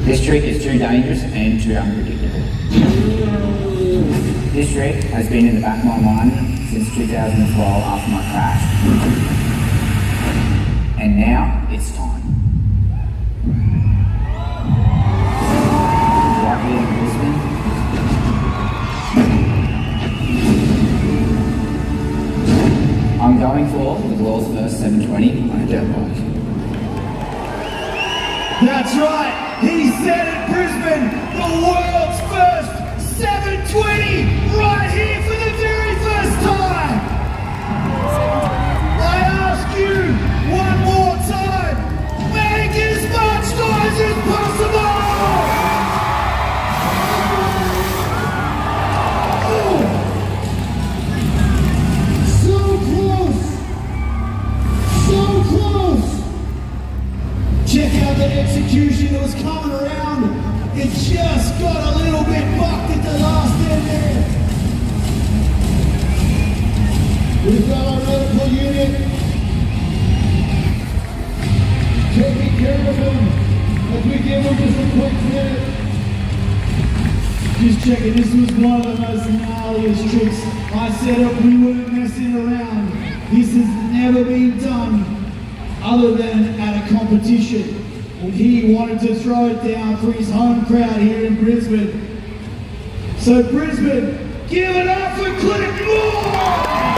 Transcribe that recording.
This trick is too dangerous and too unpredictable. This trick has been in the back of my mind since 2012 after my crash. And now it's time. Right here in Brisbane. I'm going for the world's first 720 on a dirt bike. That's right! He said it, Brisbane, the world's first 720 right here for the very first time! I ask you one more time, make as much noise as possible! Oh. So close! So close! Check out the execution that was coming around. It just got a little bit bucked at the last end there. We've got our reticle unit taking care of him as we give him just a quick minute. Just checking, this was one of the most gnarliest tricks I set up. We weren't messing around. This has never been done other than at a competition. And he wanted to throw it down for his home crowd here in Brisbane. So Brisbane, give it up for Clint Moore!